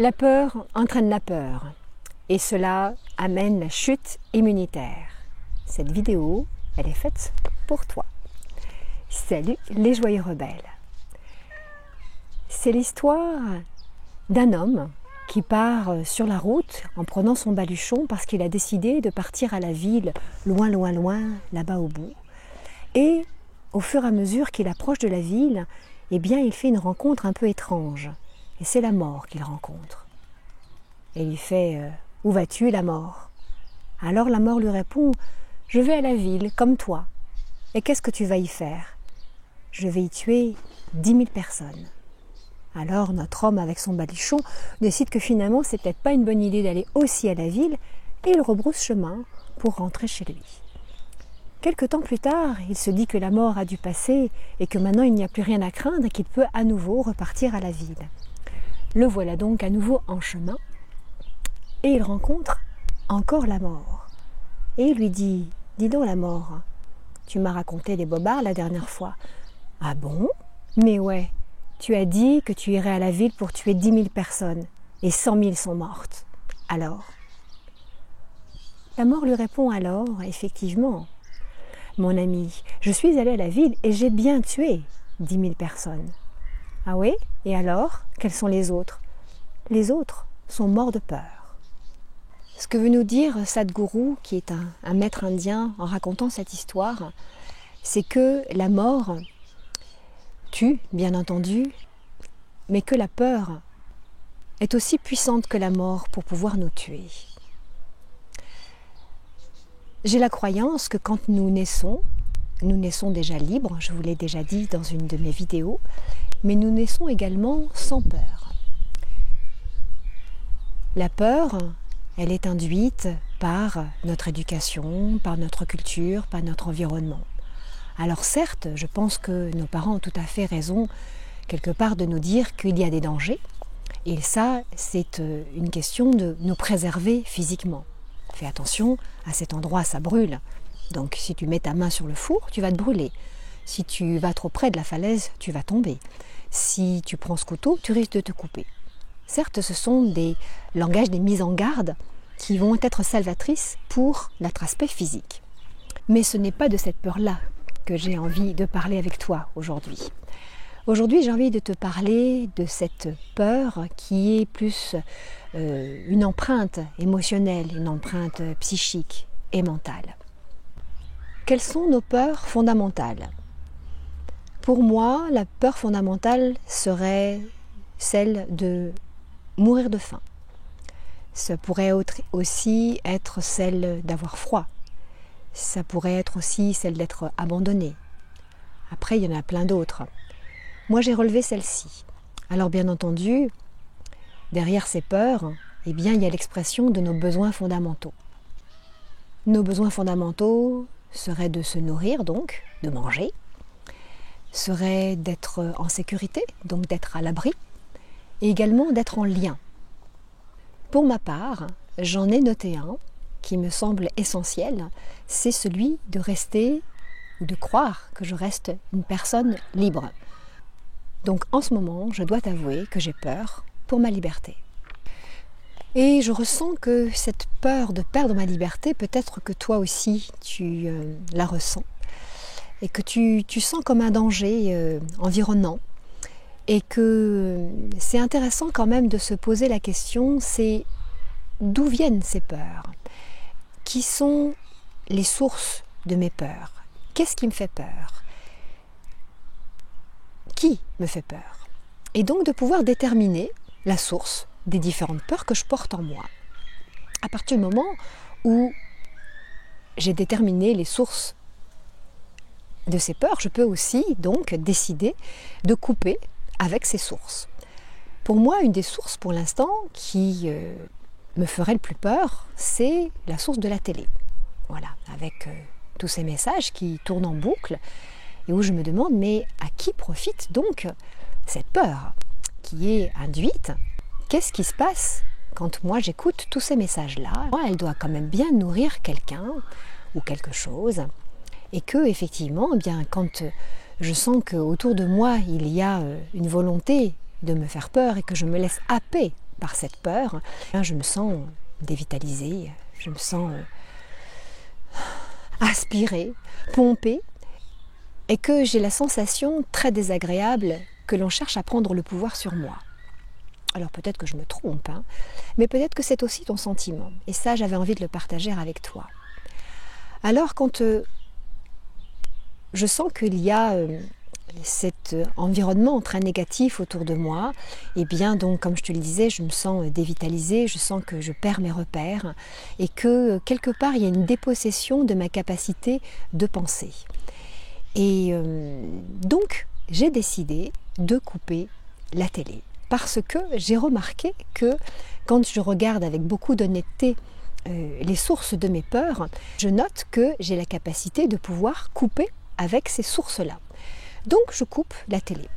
La peur entraîne la peur et cela amène la chute immunitaire. Cette vidéo, elle est faite pour toi. Salut les joyeux rebelles. C'est l'histoire d'un homme qui part sur la route en prenant son baluchon parce qu'il a décidé de partir à la ville, loin, loin, loin, là-bas au bout. Et au fur et à mesure qu'il approche de la ville, eh bien, il fait une rencontre un peu étrange. Et c'est la mort qu'il rencontre. Et il lui fait « Où vas-tu, la mort ?» Alors la mort lui répond « Je vais à la ville, comme toi. Et qu'est-ce que tu vas y faire ?»« Je vais y tuer 10 000 personnes. » Alors notre homme avec son baluchon décide que finalement c'est peut-être pas une bonne idée d'aller aussi à la ville et il rebrousse chemin pour rentrer chez lui. Quelque temps plus tard, il se dit que la mort a dû passer et que maintenant il n'y a plus rien à craindre et qu'il peut à nouveau repartir à la ville. Le voilà donc à nouveau en chemin et il rencontre encore la mort. Et il lui dit « Dis donc la mort, tu m'as raconté des bobards la dernière fois. »« Ah bon ? Mais ouais, tu as dit que tu irais à la ville pour tuer 10 000 personnes et 100 000 sont mortes. Alors ?» La mort lui répond alors « Effectivement, mon ami, je suis allé à la ville et j'ai bien tué 10 000 personnes. » « Ah oui ? Et alors, quels sont les autres ? » Les autres sont morts de peur. Ce que veut nous dire Sadhguru, qui est un maître indien, en racontant cette histoire, c'est que la mort tue, bien entendu, mais que la peur est aussi puissante que la mort pour pouvoir nous tuer. J'ai la croyance que quand nous naissons déjà libres, je vous l'ai déjà dit dans une de mes vidéos, mais nous naissons également sans peur. La peur, elle est induite par notre éducation, par notre culture, par notre environnement. Alors certes, je pense que nos parents ont tout à fait raison quelque part de nous dire qu'il y a des dangers, et ça, c'est une question de nous préserver physiquement. Fais attention, à cet endroit, ça brûle. Donc si tu mets ta main sur le four, tu vas te brûler. Si tu vas trop près de la falaise, tu vas tomber. Si tu prends ce couteau, tu risques de te couper. Certes, ce sont des langages, des mises en garde qui vont être salvatrices pour notre aspect physique. Mais ce n'est pas de cette peur-là que j'ai envie de parler avec toi aujourd'hui. Aujourd'hui, j'ai envie de te parler de cette peur qui est plus une empreinte émotionnelle, une empreinte psychique et mentale. Quelles sont nos peurs fondamentales ? Pour moi, la peur fondamentale serait celle de mourir de faim. Ça pourrait aussi être celle d'avoir froid. Ça pourrait être aussi celle d'être abandonné. Après, il y en a plein d'autres. Moi, j'ai relevé celle-ci. Alors, bien entendu, derrière ces peurs, eh bien, il y a l'expression de nos besoins fondamentaux. Nos besoins fondamentaux seraient de se nourrir, donc, de manger, serait d'être en sécurité, donc d'être à l'abri, et également d'être en lien. Pour ma part, j'en ai noté un qui me semble essentiel, c'est celui de rester ou de croire que je reste une personne libre. Donc en ce moment, je dois t'avouer que j'ai peur pour ma liberté. Et je ressens que cette peur de perdre ma liberté, peut-être que toi aussi tu la ressens, et que tu sens comme un danger environnant, et que c'est intéressant quand même de se poser la question, c'est d'où viennent ces peurs ? Qui sont les sources de mes peurs ? Qu'est-ce qui me fait peur ? Qui me fait peur ? Et donc de pouvoir déterminer la source des différentes peurs que je porte en moi. À partir du moment où j'ai déterminé les sources de ces peurs, je peux aussi donc décider de couper avec ces sources. Pour moi, une des sources pour l'instant qui me ferait le plus peur, c'est la source de la télé. Voilà, avec tous ces messages qui tournent en boucle et où je me demande, mais à qui profite donc cette peur qui est induite ? Qu'est-ce qui se passe quand moi j'écoute tous ces messages-là ? Moi, elle doit quand même bien nourrir quelqu'un ou quelque chose. Et que, effectivement, eh bien, quand je sens qu'autour de moi, il y a une volonté de me faire peur et que je me laisse happer par cette peur, je me sens dévitalisée, je me sens aspirée, pompée, et que j'ai la sensation très désagréable que l'on cherche à prendre le pouvoir sur moi. Alors peut-être que je me trompe, mais peut-être que c'est aussi ton sentiment. Et ça, j'avais envie de le partager avec toi. Alors quand je sens qu'il y a cet environnement très négatif autour de moi, et bien donc comme je te le disais, je me sens dévitalisée, je sens que je perds mes repères et que quelque part il y a une dépossession de ma capacité de penser. Et donc j'ai décidé de couper la télé parce que j'ai remarqué que quand je regarde avec beaucoup d'honnêteté les sources de mes peurs, je note que j'ai la capacité de pouvoir couper avec ces sources-là. Donc je coupe la télé.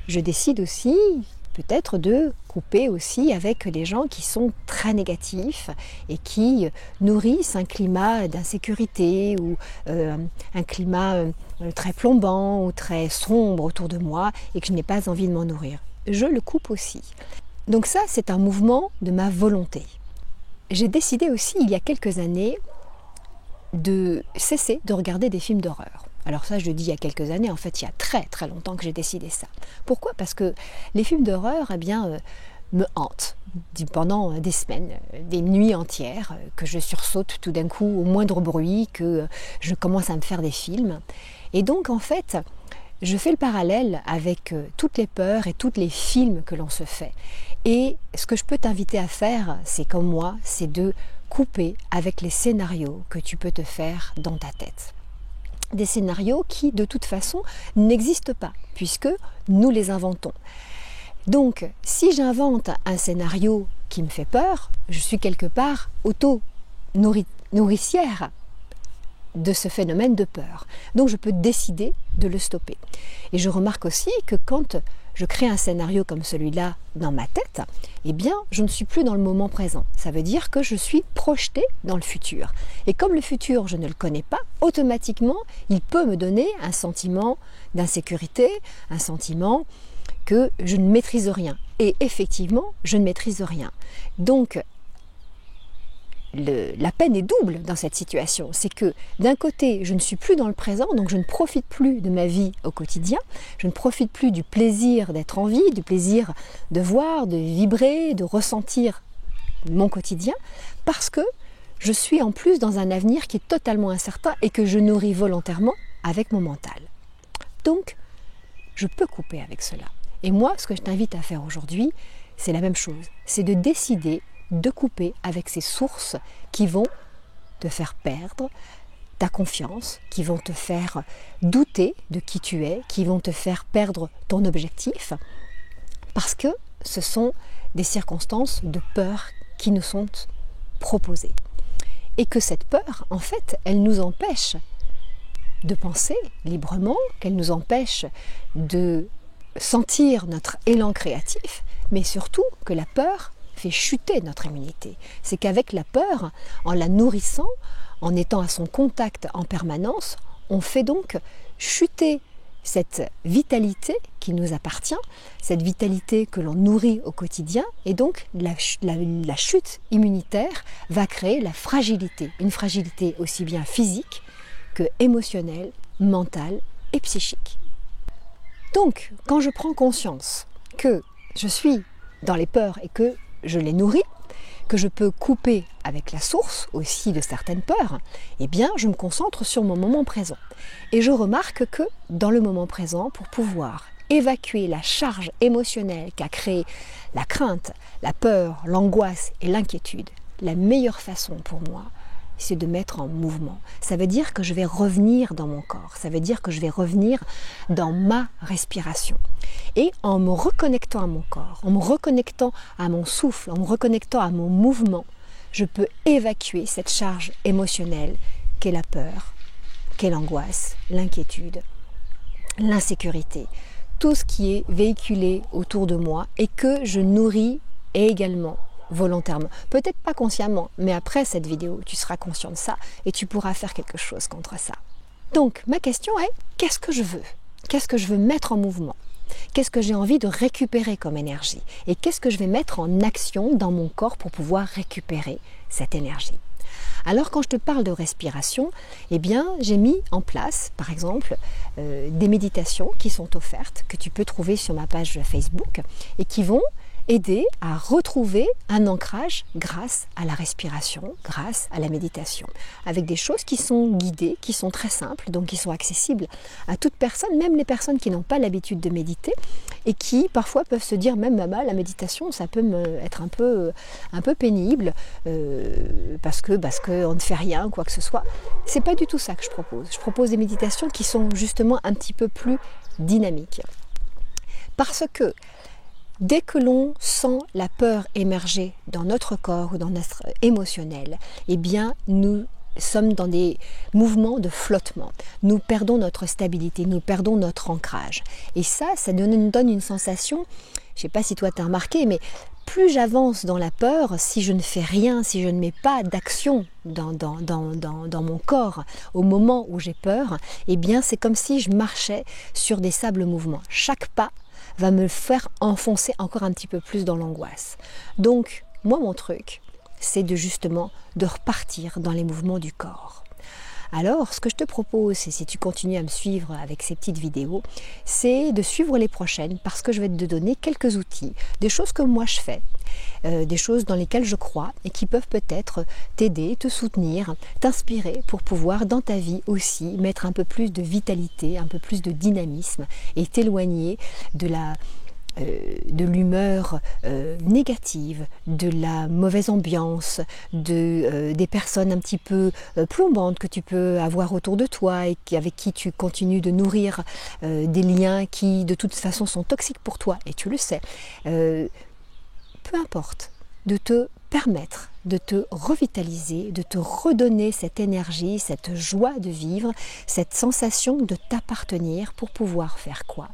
Je décide aussi peut-être de couper aussi avec les gens qui sont très négatifs et qui nourrissent un climat d'insécurité ou un climat très plombant ou très sombre autour de moi et que je n'ai pas envie de m'en nourrir. Je le coupe aussi. Donc ça, c'est un mouvement de ma volonté. J'ai décidé aussi, il y a quelques années, de cesser de regarder des films d'horreur. Alors ça, je le dis il y a quelques années, en fait, il y a très très longtemps que j'ai décidé ça. Pourquoi ? Parce que les films d'horreur, me hantent pendant des semaines, des nuits entières, que je sursaute tout d'un coup au moindre bruit, que je commence à me faire des films. Et donc, en fait, je fais le parallèle avec toutes les peurs et tous les films que l'on se fait. Et ce que je peux t'inviter à faire, c'est comme moi, c'est de couper avec les scénarios que tu peux te faire dans ta tête. Des scénarios qui, de toute façon, n'existent pas, puisque nous les inventons. Donc, si j'invente un scénario qui me fait peur, je suis quelque part auto-nourricière de ce phénomène de peur. Donc, je peux décider de le stopper. Et je remarque aussi que quand je crée un scénario comme celui-là dans ma tête, eh bien, je ne suis plus dans le moment présent. Ça veut dire que je suis projetée dans le futur. Et comme le futur, je ne le connais pas, automatiquement, il peut me donner un sentiment d'insécurité, un sentiment que je ne maîtrise rien. Et effectivement, je ne maîtrise rien. Donc, la peine est double dans cette situation. C'est que d'un côté, je ne suis plus dans le présent, donc je ne profite plus de ma vie au quotidien, je ne profite plus du plaisir d'être en vie, du plaisir de voir, de vibrer, de ressentir mon quotidien, parce que je suis en plus dans un avenir qui est totalement incertain et que je nourris volontairement avec mon mental. Donc, je peux couper avec cela. Et moi, ce que je t'invite à faire aujourd'hui, c'est la même chose. C'est de décider de couper avec ces sources qui vont te faire perdre ta confiance, qui vont te faire douter de qui tu es, qui vont te faire perdre ton objectif, parce que ce sont des circonstances de peur qui nous sont proposées. Et que cette peur, en fait, elle nous empêche de penser librement, qu'elle nous empêche de sentir notre élan créatif, mais surtout que la peur fait chuter notre immunité. C'est qu'avec la peur, en la nourrissant, en étant à son contact en permanence, on fait donc chuter cette vitalité qui nous appartient, cette vitalité que l'on nourrit au quotidien, et donc la chute immunitaire va créer la fragilité, une fragilité aussi bien physique que émotionnelle, mentale et psychique. Donc, quand je prends conscience que je suis dans les peurs et que je les nourris, que je peux couper avec la source aussi de certaines peurs, eh bien je me concentre sur mon moment présent. Et je remarque que dans le moment présent, pour pouvoir évacuer la charge émotionnelle qu'a créée la crainte, la peur, l'angoisse et l'inquiétude, la meilleure façon pour moi, c'est de mettre en mouvement. Ça veut dire que je vais revenir dans mon corps, ça veut dire que je vais revenir dans ma respiration. Et en me reconnectant à mon corps, en me reconnectant à mon souffle, en me reconnectant à mon mouvement, je peux évacuer cette charge émotionnelle qu'est la peur, qu'est l'angoisse, l'inquiétude, l'insécurité, tout ce qui est véhiculé autour de moi et que je nourris également volontairement. Peut-être pas consciemment, mais après cette vidéo, tu seras conscient de ça et tu pourras faire quelque chose contre ça. Donc, ma question est, qu'est-ce que je veux ? Qu'est-ce que je veux mettre en mouvement ? Qu'est-ce que j'ai envie de récupérer comme énergie? Et qu'est-ce que je vais mettre en action dans mon corps pour pouvoir récupérer cette énergie? Alors quand je te parle de respiration, eh bien j'ai mis en place par exemple des méditations qui sont offertes, que tu peux trouver sur ma page Facebook et qui vont aider à retrouver un ancrage grâce à la respiration, grâce à la méditation, avec des choses qui sont guidées, qui sont très simples, donc qui sont accessibles à toute personne, même les personnes qui n'ont pas l'habitude de méditer et qui parfois peuvent se dire même maman, la méditation ça peut être un peu pénible parce qu'on ne fait rien, quoi que ce soit. C'est pas du tout ça que je propose. Je propose des méditations qui sont justement un petit peu plus dynamiques. Parce que dès que l'on sent la peur émerger dans notre corps ou dans notre émotionnel, eh bien nous sommes dans des mouvements de flottement. Nous perdons notre stabilité, nous perdons notre ancrage. Et ça nous donne une sensation, je ne sais pas si toi tu as remarqué, mais plus j'avance dans la peur, si je ne fais rien, si je ne mets pas d'action dans mon corps au moment où j'ai peur, eh bien c'est comme si je marchais sur des sables mouvants. Chaque pas va me faire enfoncer encore un petit peu plus dans l'angoisse. Donc, moi, mon truc, c'est justement de repartir dans les mouvements du corps. Alors, ce que je te propose, et si tu continues à me suivre avec ces petites vidéos, c'est de suivre les prochaines parce que je vais te donner quelques outils, des choses que moi je fais, des choses dans lesquelles je crois et qui peuvent peut-être t'aider, te soutenir, t'inspirer pour pouvoir dans ta vie aussi mettre un peu plus de vitalité, un peu plus de dynamisme et t'éloigner de l'humeur négative, de la mauvaise ambiance, des personnes un petit peu plombantes que tu peux avoir autour de toi et avec qui tu continues de nourrir des liens qui de toute façon sont toxiques pour toi et tu le sais. Peu importe, de te permettre de te revitaliser, de te redonner cette énergie, cette joie de vivre, cette sensation de t'appartenir pour pouvoir faire quoi?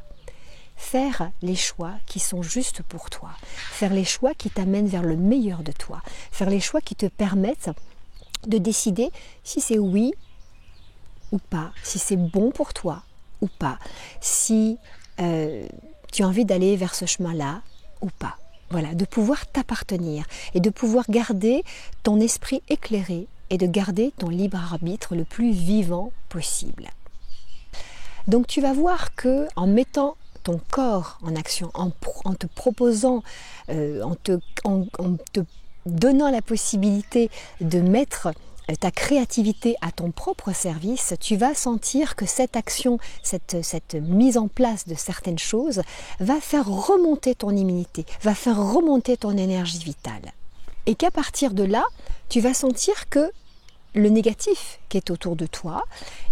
Faire les choix qui sont justes pour toi, faire les choix qui t'amènent vers le meilleur de toi, faire les choix qui te permettent de décider si c'est oui ou pas, si c'est bon pour toi ou pas, si tu as envie d'aller vers ce chemin-là ou pas. Voilà, de pouvoir t'appartenir et de pouvoir garder ton esprit éclairé et de garder ton libre arbitre le plus vivant possible. Donc tu vas voir que en mettant ton corps en action, en te proposant, en te donnant la possibilité de mettre ta créativité à ton propre service, tu vas sentir que cette action, cette mise en place de certaines choses va faire remonter ton immunité, va faire remonter ton énergie vitale. Et qu'à partir de là, tu vas sentir que le négatif qui est autour de toi,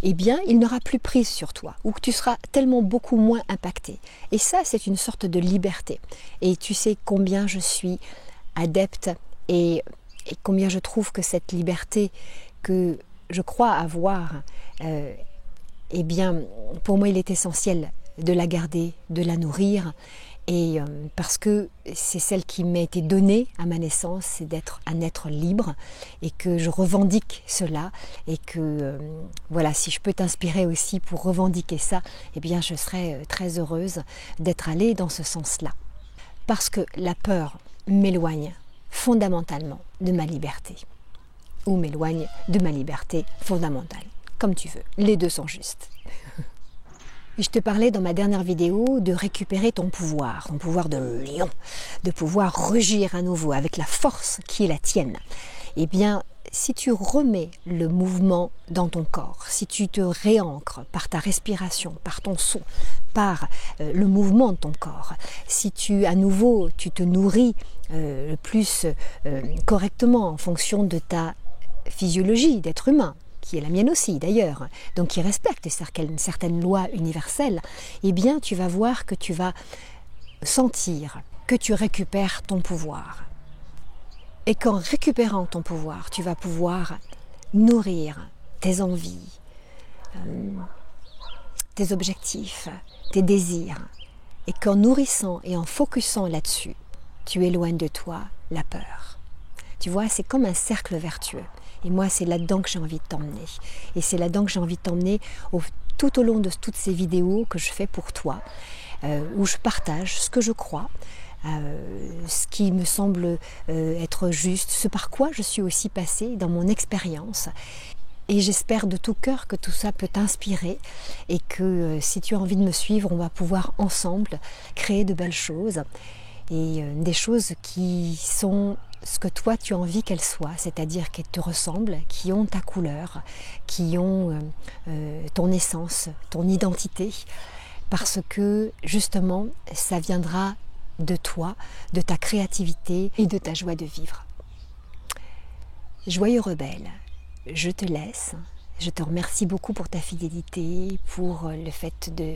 eh bien, il n'aura plus prise sur toi, ou que tu seras tellement beaucoup moins impacté. Et ça, c'est une sorte de liberté. Et tu sais combien je suis adepte et combien je trouve que cette liberté que je crois avoir, eh bien, pour moi, il est essentiel de la garder, de la nourrir, et parce que c'est celle qui m'a été donnée à ma naissance, c'est d'être un être libre, et que je revendique cela, et que voilà, si je peux t'inspirer aussi pour revendiquer ça, eh bien, je serais très heureuse d'être allée dans ce sens-là. Parce que la peur m'éloigne fondamentalement de ma liberté, ou m'éloigne de ma liberté fondamentale, comme tu veux, les deux sont justes. Je te parlais dans ma dernière vidéo de récupérer ton pouvoir de lion, de pouvoir rugir à nouveau avec la force qui est la tienne. Eh bien, si tu remets le mouvement dans ton corps, si tu te réancres par ta respiration, par ton son, par le mouvement de ton corps, si tu te nourris le plus correctement en fonction de ta physiologie d'être humain, qui est la mienne aussi d'ailleurs, donc qui respecte certaines lois universelles, eh bien tu vas voir que tu vas sentir que tu récupères ton pouvoir. Et qu'en récupérant ton pouvoir, tu vas pouvoir nourrir tes envies, tes objectifs, tes désirs. Et qu'en nourrissant et en focusant là-dessus, tu éloignes de toi la peur. Tu vois, c'est comme un cercle vertueux. Et moi, c'est là-dedans que j'ai envie de t'emmener. Et c'est là-dedans que j'ai envie de t'emmener tout au long de toutes ces vidéos que je fais pour toi. où je partage ce que je crois, ce qui me semble être juste, ce par quoi je suis aussi passée dans mon expérience. Et j'espère de tout cœur que tout ça peut t'inspirer et que si tu as envie de me suivre, on va pouvoir ensemble créer de belles choses et des choses qui sont ce que toi tu as envie qu'elles soient, c'est-à-dire qu'elles te ressemblent, qui ont ta couleur, qui ont ton essence, ton identité, parce que justement ça viendra de toi, de ta créativité et de ta joie de vivre. Joyeux rebelle, je te laisse. Je te remercie beaucoup pour ta fidélité, pour le fait de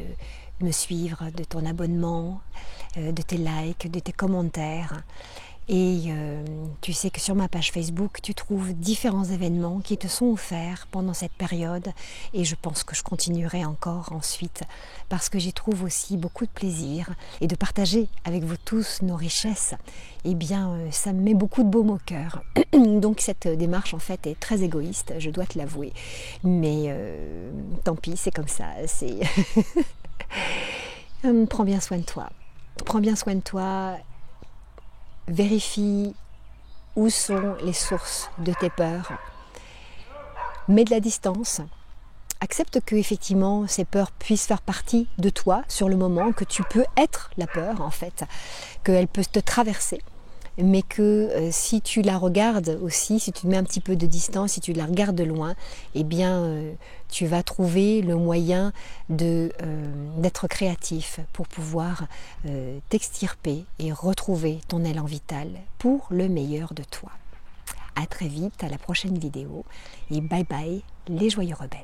me suivre, de ton abonnement, de tes likes, de tes commentaires. Et tu sais que sur ma page Facebook, tu trouves différents événements qui te sont offerts pendant cette période. Et je pense que je continuerai encore ensuite parce que j'y trouve aussi beaucoup de plaisir. Et de partager avec vous tous nos richesses, eh bien, ça me met beaucoup de baume au cœur. Donc cette démarche, en fait, est très égoïste, je dois te l'avouer. Mais tant pis, c'est comme ça. C'est prends bien soin de toi. Prends bien soin de toi. Vérifie où sont les sources de tes peurs. Mets de la distance. Accepte que effectivement ces peurs puissent faire partie de toi sur le moment, que tu peux être la peur en fait, qu'elle peut te traverser, mais que si tu la regardes aussi, si tu mets un petit peu de distance, si tu la regardes de loin, eh bien tu vas trouver le moyen d'être créatif pour pouvoir t'extirper et retrouver ton élan vital pour le meilleur de toi. À très vite, à la prochaine vidéo et bye bye les joyeux rebelles.